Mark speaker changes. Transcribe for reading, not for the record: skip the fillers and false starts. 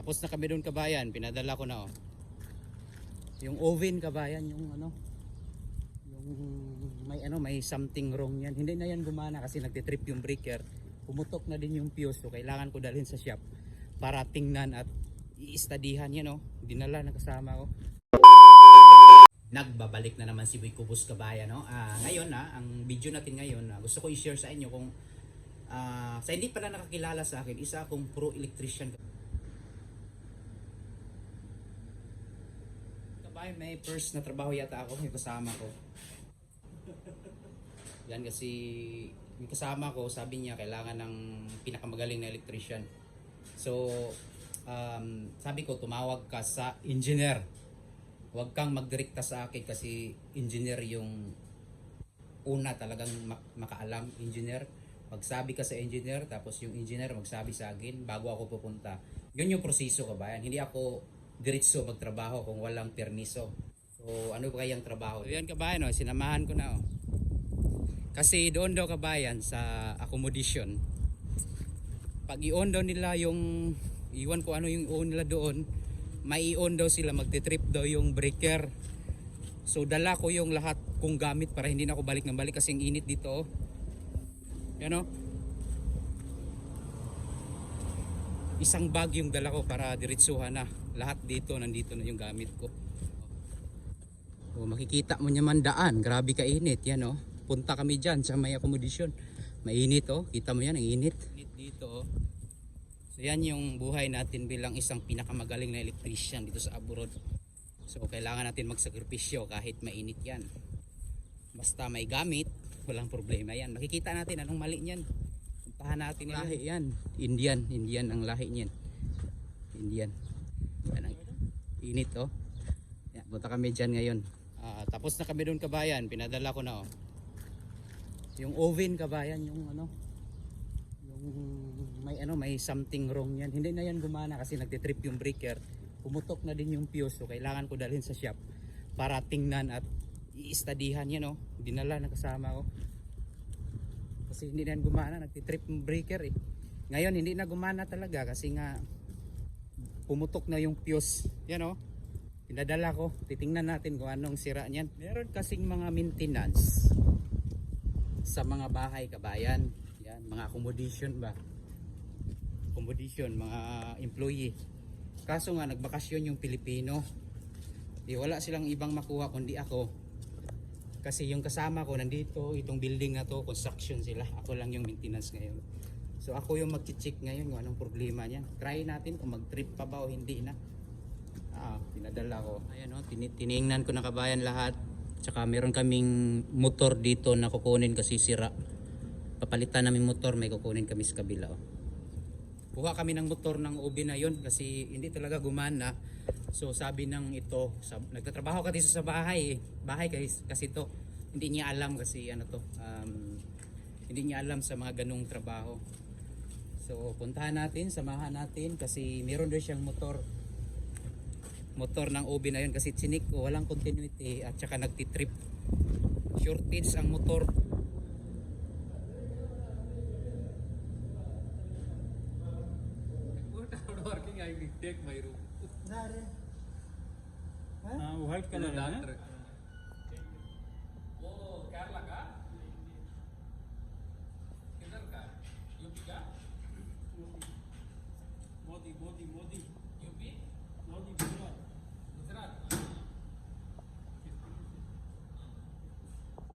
Speaker 1: Tapos na kami doon kabayan, pinadala ko na oh. Yung oven kabayan, yung ano, yung may something wrong yan. Hindi na yan gumana kasi nagtitrip yung breaker. Pumutok na din yung fuse, so kailangan ko dalhin sa shop para tingnan at i-studyhan yan oh. Dinala na kasama ko. Nagbabalik na naman si Boy Kubos kabayan no. Ngayon ang video natin ngayon, gusto ko i-share sa inyo kung sa hindi pala nakakilala sa akin, isa akong pro electrician. Kabayan, may first na trabaho yata ako, yung kasama ko. Yan kasi yung kasama ko, sabi niya kailangan ng pinakamagaling na electrician. So sabi ko tumawag ka sa engineer. Huwag kang magdirekta sa akin kasi engineer yung una talagang makaalam, engineer. Magsabi ka sa engineer, tapos yung engineer magsabi sa akin bago ako pupunta. Yun yung proseso kabayan. Hindi ako diretso magtrabaho kung walang permiso. So ano ba kayang trabaho? So, yan kabayan, sinamahan ko na. Kasi doon daw kabayan sa accommodation, pag i-on daw nila yung, iwan ko ano yung on nila doon, may i-on daw sila, magtitrip daw yung breaker. So dala ko yung lahat kong gamit para hindi na ako balik ng balik kasi ang init dito. Yan o. Isang bag yung dala ko para diretsuhan na. Lahat dito, nandito na yung gamit ko. O, makikita mo naman daan, grabe ka init. Yan o. Punta kami dyan sa may accommodation. Mainit o. Kita mo yan, ang init. Init dito o. So yan yung buhay natin bilang isang pinakamagaling na electrician dito sa abroad. So kailangan natin magsakripisyo kahit mainit yan. Basta may gamit, walang problema yan. Makikita natin anong mali niyan. Puntahan natin yung lahi yan. Indian ang lahi niyan. Indian. Yan ang init oh. Yan, punta kami dyan ngayon. Tapos na kami doon kabayan, pinadala ko na oh. Yung oven kabayan, yung ano, may something wrong yan. Hindi na yan gumana kasi nagtitrip yung breaker. Pumutok na din yung fuse, so kailangan ko dalhin sa shop para tingnan at i-studyhan yan oh. Dinala na kasama ko. Kasi hindi na yan gumana, nagtitrip yung breaker eh. Ngayon hindi na gumana talaga kasi nga pumutok na yung fuse. Yan oh. Pinadala ko, titingnan natin kung anong sira niyan. Meron kasing mga maintenance sa mga bahay kabayan. Yan, mga accommodation ba? Accommodation, mga employee. Kaso nga nagbakasyon yung Pilipino. Di wala silang ibang makuha kundi ako. Kasi yung kasama ko nandito, itong building na to, construction sila. Ako lang yung maintenance ngayon. So ako yung mag-check ngayon kung anong problema niyan. Try natin kung mag-trip pa ba o hindi na. Pinadala ko. Ayan o, tiningnan ko na kabayan lahat. Tsaka meron kaming motor dito na kukunin kasi sira. Papalitan namin motor, may kukunin kami sa kabila oh. Kuha kami ng motor ng OB na yun kasi hindi talaga gumana. So sabi ng ito, nagtatrabaho kasi sa bahay kasi to. Hindi niya alam kasi ano to, hindi niya alam sa mga ganung trabaho. So puntahan natin, samahan natin kasi meron doon siyang motor ng OB na yun kasi chinik ko, walang continuity at saka nagtitrip. Shortage ang motor.
Speaker 2: Working I will take my room.
Speaker 3: White colour है ना
Speaker 2: वो केरला का